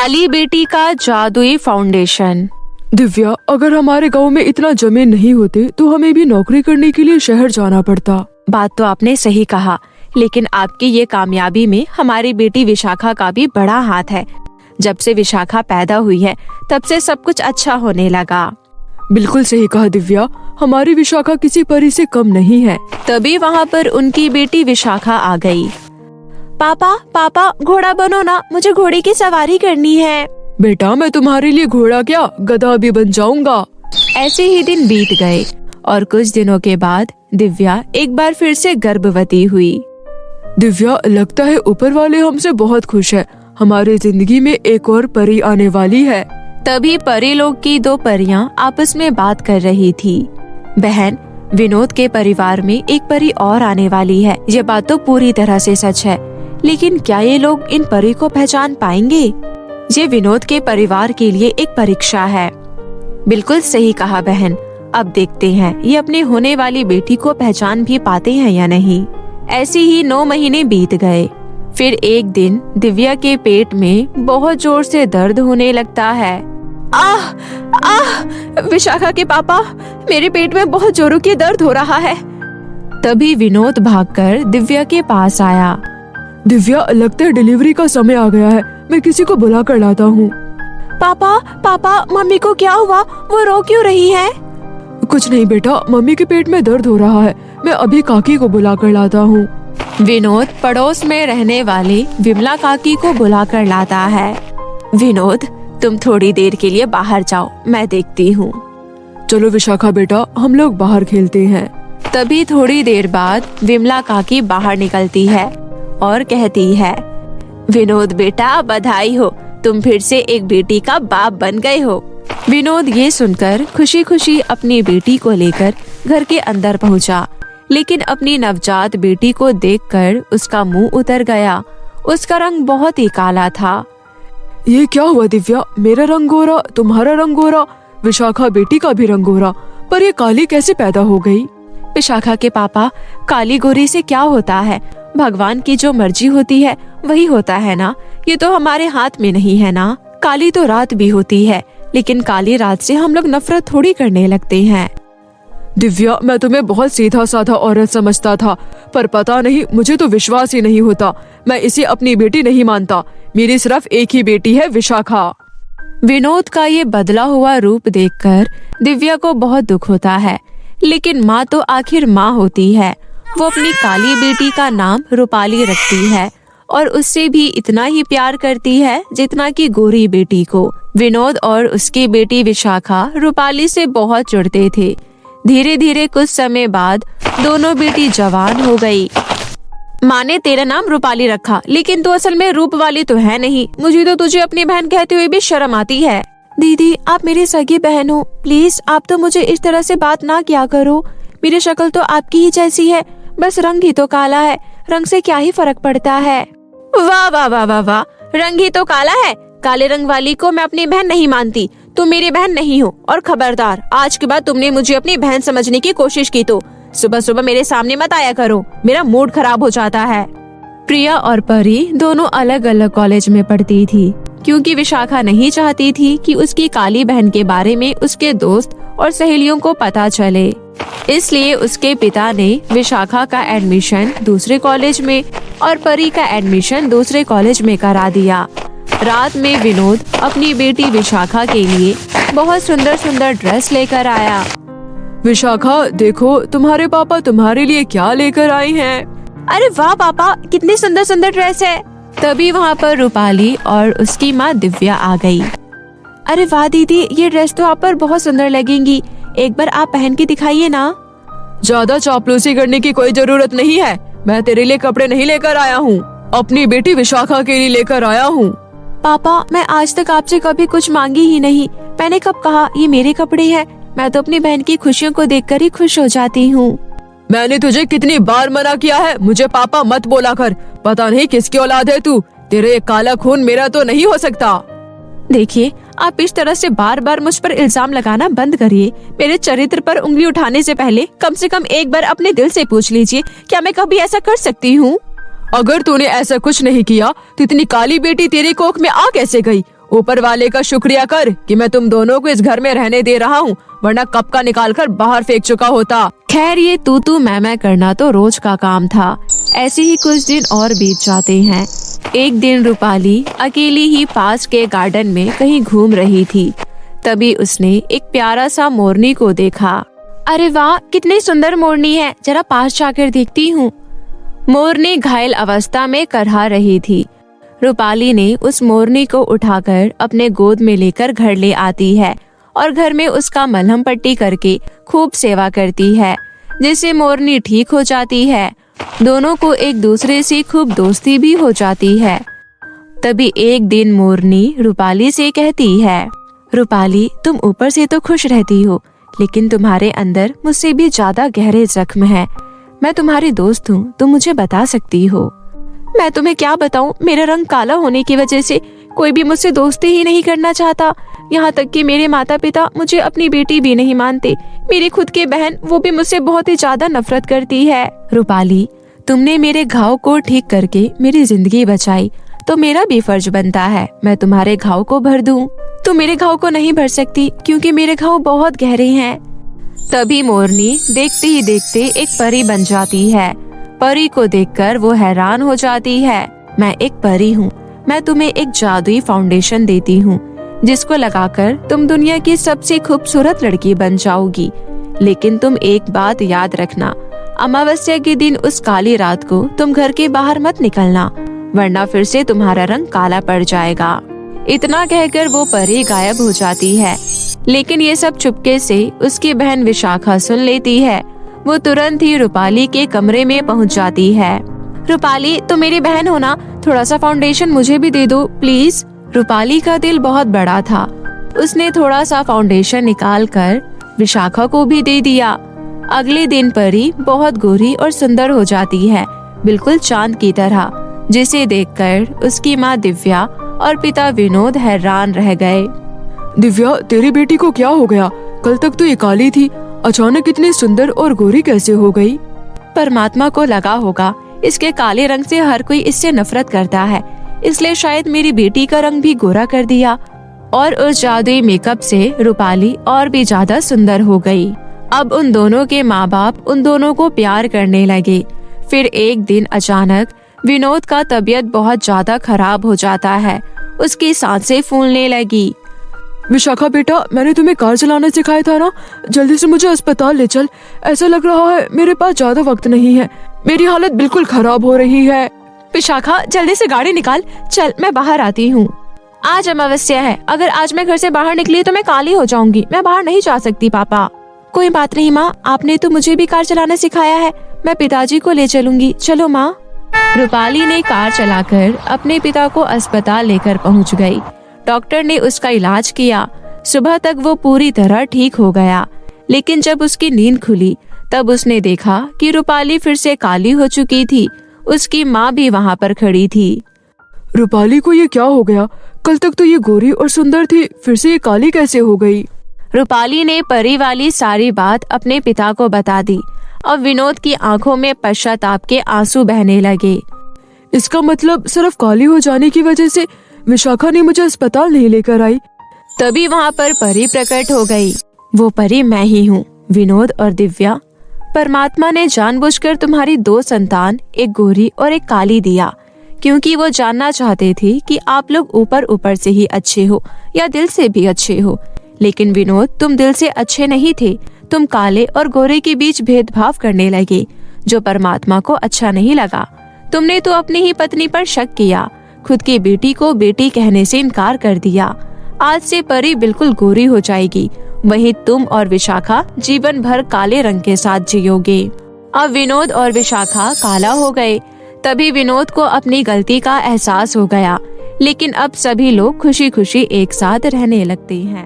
काली बेटी का जादुई फाउंडेशन। दिव्या, अगर हमारे गांव में इतना जमीन नहीं होती तो हमें भी नौकरी करने के लिए शहर जाना पड़ता। बात तो आपने सही कहा, लेकिन आपकी ये कामयाबी में हमारी बेटी विशाखा का भी बड़ा हाथ है। जब से विशाखा पैदा हुई है तब से सब कुछ अच्छा होने लगा। बिल्कुल सही कहा दिव्या, हमारी विशाखा किसी परी से कम नहीं है। तभी वहाँ पर उनकी बेटी विशाखा आ गई। पापा पापा, घोड़ा बनो ना, मुझे घोड़े की सवारी करनी है। बेटा, मैं तुम्हारे लिए घोड़ा क्या गधा भी बन जाऊंगा। ऐसे ही दिन बीत गए और कुछ दिनों के बाद दिव्या एक बार फिर से गर्भवती हुई। दिव्या, लगता है ऊपर वाले हमसे बहुत खुश है। हमारी जिंदगी में एक और परी आने वाली है। तभी परी लोग की दो परियां आपस में बात कर रही थी। बहन, विनोद के परिवार में एक परी और आने वाली है। ये बात तो पूरी तरह से सच है, लेकिन क्या ये लोग इन परी को पहचान पाएंगे? ये विनोद के परिवार के लिए एक परीक्षा है। बिल्कुल सही कहा बहन। अब देखते हैं ये अपने होने वाली बेटी को पहचान भी पाते हैं या नहीं। ऐसे ही 9 महीने बीत गए। फिर एक दिन दिव्या के पेट में बहुत जोर से दर्द होने लगता है। आह आह, विशाखा के पापा, मेरे पेट में बहुत जोरों की दर्द हो रहा है। तभी विनोद भागकर दिव्या के पास आया। दिव्या, लगता है डिलीवरी का समय आ गया है। मैं किसी को बुला कर लाता हूँ। पापा पापा, मम्मी को क्या हुआ? वो रो क्यों रही है? कुछ नहीं बेटा, मम्मी के पेट में दर्द हो रहा है। मैं अभी काकी को बुला कर लाता हूँ। विनोद पड़ोस में रहने वाले विमला काकी को बुला कर लाता है। विनोद, तुम थोड़ी देर के लिए बाहर जाओ, मैं देखती हूँ। चलो विशाखा बेटा, हम लोग बाहर खेलते हैं। तभी थोड़ी देर बाद विमला काकी बाहर निकलती है और कहती है, विनोद बेटा, बधाई हो, तुम फिर से एक बेटी का बाप बन गए हो। विनोद ये सुनकर खुशी खुशी अपनी बेटी को लेकर घर के अंदर पहुंचा, लेकिन अपनी नवजात बेटी को देखकर उसका मुंह उतर गया। उसका रंग बहुत ही काला था। ये क्या हुआ दिव्या? मेरा रंग गोरा, तुम्हारा रंग गोरा, विशाखा बेटी का भी रंग गोरा, पर ये काली कैसे पैदा हो गई? विशाखा के पापा, काली गोरी से क्या होता है? भगवान की जो मर्जी होती है वही होता है ना। ये तो हमारे हाथ में नहीं है ना। काली तो रात भी होती है, लेकिन काली रात से हम लोग नफरत थोड़ी करने लगते हैं। दिव्या, मैं तुम्हें बहुत सीधा साधा औरत समझता था, पर पता नहीं, मुझे तो विश्वास ही नहीं होता। मैं इसे अपनी बेटी नहीं मानता। मेरी सिर्फ एक ही बेटी है, विशाखा। विनोद का ये बदला हुआ रूप देखकर दिव्या को बहुत दुख होता है, लेकिन माँ तो आखिर माँ होती है। वो अपनी काली बेटी का नाम रूपाली रखती है और उससे भी इतना ही प्यार करती है जितना कि गोरी बेटी को। विनोद और उसकी बेटी विशाखा रूपाली से बहुत जुड़ते थे। धीरे धीरे कुछ समय बाद दोनों बेटी जवान हो गई। माँ ने तेरा नाम रूपाली रखा, लेकिन तू असल में रूप वाली तो है नहीं। मुझे तो तुझे अपनी बहन कहते हुए भी शर्म आती है। दीदी, आप मेरी सगी बहन हो, प्लीज आप तो मुझे इस तरह से बात ना किया करो। मेरी शक्ल तो आपकी ही जैसी है, बस रंग ही तो काला है। रंग से क्या ही फर्क पड़ता है? वाह वाह वाह वाह वाह, रंग ही तो काला है। काले रंग वाली को मैं अपनी बहन नहीं मानती। तुम मेरी बहन नहीं हो, और खबरदार, आज के बाद तुमने मुझे अपनी बहन समझने की कोशिश की तो सुबह सुबह मेरे सामने मत आया करो, मेरा मूड खराब हो जाता है। प्रिया और परी दोनों अलग अलग कॉलेज में पढ़ती थी, क्योंकि विशाखा नहीं चाहती थी कि उसकी काली बहन के बारे में उसके दोस्त और सहेलियों को पता चले। इसलिए उसके पिता ने विशाखा का एडमिशन दूसरे कॉलेज में और परी का एडमिशन दूसरे कॉलेज में करा दिया। रात में विनोद अपनी बेटी विशाखा के लिए बहुत सुंदर सुंदर ड्रेस लेकर आया। विशाखा, देखो तुम्हारे पापा तुम्हारे लिए क्या लेकर आए हैं। अरे वाह पापा, कितनी सुंदर सुंदर ड्रेस है। तभी वहाँ पर रूपाली और उसकी माँ दिव्या आ गई। अरे वाह दीदी, ये ड्रेस तो आप पर बहुत सुंदर लगेंगी, एक बार आप पहन के दिखाइए ना। ज्यादा चापलूसी करने की कोई जरूरत नहीं है। मैं तेरे लिए कपड़े नहीं लेकर आया हूँ, अपनी बेटी विशाखा के लिए लेकर आया हूँ। पापा, मैं आज तक आपसे कभी कुछ मांगी ही नहीं। मैंने कब कहा ये मेरे कपड़े हैं? मैं तो अपनी बहन की खुशियों को देखकर ही खुश हो जाती हूँ। मैंने तुझे कितनी बार मना किया है, मुझे पापा मत बोला कर। पता नहीं किसकी औलाद है तू। तेरे ये काला खून मेरा तो नहीं हो सकता। देखिए, आप इस तरह से बार बार मुझ पर इल्जाम लगाना बंद करिए। मेरे चरित्र पर उंगली उठाने से पहले कम से कम एक बार अपने दिल से पूछ लीजिए, क्या मैं कभी ऐसा कर सकती हूँ? अगर तूने ऐसा कुछ नहीं किया तो इतनी काली बेटी तेरी कोख में आ कैसे गई? ऊपर वाले का शुक्रिया कर कि मैं तुम दोनों को इस घर में रहने दे रहा हूँ, वरना कब का निकाल कर बाहर फेंक चुका होता। खैर ये तू मैं करना तो रोज का काम था। ऐसे ही कुछ दिन और बीत जाते हैं। एक दिन रूपाली अकेली ही पास के गार्डन में कहीं घूम रही थी। तभी उसने एक प्यारा सा मोरनी को देखा। अरे वाह, कितनी सुंदर मोरनी है, जरा पास जाकर देखती हूँ। मोरनी घायल अवस्था में करहा रही थी। रूपाली ने उस मोरनी को उठाकर अपने गोद में लेकर घर ले आती है और घर में उसका मलहम पट्टी करके खूब सेवा करती है, जिससे मोरनी ठीक हो जाती है। दोनों को एक दूसरे से खूब दोस्ती भी हो जाती है। तभी एक दिन मोरनी रूपाली से कहती है, रूपाली तुम ऊपर से तो खुश रहती हो, लेकिन तुम्हारे अंदर मुझसे भी ज्यादा गहरे जख्म है। मैं तुम्हारी दोस्त हूँ, तुम मुझे बता सकती हो। मैं तुम्हें क्या बताऊँ, मेरा रंग काला होने की वजह से कोई भी मुझसे दोस्ती ही नहीं करना चाहता। यहाँ तक कि मेरे माता पिता मुझे अपनी बेटी भी नहीं मानते। मेरी खुद की बहन, वो भी मुझसे बहुत ही ज्यादा नफरत करती है। रूपाली, तुमने मेरे घाव को ठीक करके मेरी जिंदगी बचाई, तो मेरा भी फर्ज बनता है मैं तुम्हारे घाव को भर दूं। तुम मेरे घाव को नहीं भर सकती, क्योंकि मेरे घाव बहुत गहरे हैं। तभी मोरनी देखते ही देखते एक परी बन जाती है। परी को देखकर वो हैरान हो जाती है। मैं एक परी हूँ, मैं तुम्हें एक जादुई फाउंडेशन देती हूँ, जिसको लगाकर तुम दुनिया की सबसे खूबसूरत लड़की बन जाओगी। लेकिन तुम एक बात याद रखना, अमावस्या के दिन उस काली रात को तुम घर के बाहर मत निकलना, वरना फिर से तुम्हारा रंग काला पड़ जाएगा। इतना कहकर वो परी गायब हो जाती है। लेकिन ये सब चुपके से उसकी बहन विशाखा सुन लेती है। वो तुरंत ही रूपाली के कमरे में पहुंच जाती है। रूपाली, तुम मेरी बहन हो ना, थोड़ा सा फाउंडेशन मुझे भी दे दो प्लीज। रूपाली का दिल बहुत बड़ा था। उसने थोड़ा सा फाउंडेशन निकाल कर विशाखा को भी दे दिया। अगले दिन परी बहुत गोरी और सुंदर हो जाती है, बिल्कुल चांद की तरह, जिसे देखकर उसकी माँ दिव्या और पिता विनोद हैरान रह गए। दिव्या, तेरी बेटी को क्या हो गया? कल तक तो ये काली थी, अचानक इतनी सुंदर और गोरी कैसे हो गई? परमात्मा को लगा होगा इसके काले रंग से हर कोई इससे नफरत करता है, इसलिए शायद मेरी बेटी का रंग भी गोरा कर दिया। और उस जादुई मेकअप से रूपाली और भी ज्यादा सुंदर हो गई। अब उन दोनों के माँ बाप उन दोनों को प्यार करने लगे। फिर एक दिन अचानक विनोद का तबीयत बहुत ज्यादा खराब हो जाता है। उसकी सांसें फूलने लगी। विशाखा बेटा, मैंने तुम्हें कार चलाना सिखाया था ना, जल्दी से मुझे अस्पताल ले चल। ऐसा लग रहा है मेरे पास ज्यादा वक्त नहीं है, मेरी हालत बिल्कुल खराब हो रही है। विशाखा, जल्दी से गाड़ी निकाल, चल मैं बाहर आती हूँ। आज अमावस्या है, अगर आज मैं घर से बाहर निकली तो मैं काली हो जाऊंगी। मैं बाहर नहीं जा सकती पापा। कोई बात नहीं माँ, आपने तो मुझे भी कार चलाना सिखाया है, मैं पिताजी को ले चलूंगी। चलो माँ। रूपाली ने कार चलाकर अपने पिता को अस्पताल लेकर पहुँच गयी। डॉक्टर ने उसका इलाज किया। सुबह तक वो पूरी तरह ठीक हो गया, लेकिन जब उसकी नींद खुली तब उसने देखा कि रूपाली फिर से काली हो चुकी थी। उसकी माँ भी वहाँ पर खड़ी थी। रूपाली को ये क्या हो गया? कल तक तो ये गोरी और सुंदर थी, फिर से ये काली कैसे हो गई? रूपाली ने परी वाली सारी बात अपने पिता को बता दी। अब विनोद की आंखों में पश्चाताप के आंसू बहने लगे। इसका मतलब सिर्फ काली हो जाने की वजह से विशाखा ने मुझे अस्पताल नहीं लेकर आई। तभी वहाँ पर परी प्रकट हो गई। वो परी मैं ही हूँ, विनोद और दिव्या। परमात्मा ने जानबूझकर तुम्हारी दो संतान, एक गोरी और एक काली दिया, क्योंकि वो जानना चाहते थे कि आप लोग ऊपर ऊपर से ही अच्छे हो या दिल से भी अच्छे हो। लेकिन विनोद, तुम दिल से अच्छे नहीं थे, तुम काले और गोरे के बीच भेदभाव करने लगे, जो परमात्मा को अच्छा नहीं लगा। तुमने तो अपनी ही पत्नी पर शक किया, खुद की बेटी को बेटी कहने से इनकार कर दिया। आज से परी बिल्कुल गोरी हो जाएगी, वहीं तुम और विशाखा जीवन भर काले रंग के साथ जियोगे। अब विनोद और विशाखा काला हो गए। तभी विनोद को अपनी गलती का एहसास हो गया, लेकिन अब सभी लोग खुशी खुशी एक साथ रहने लगते हैं।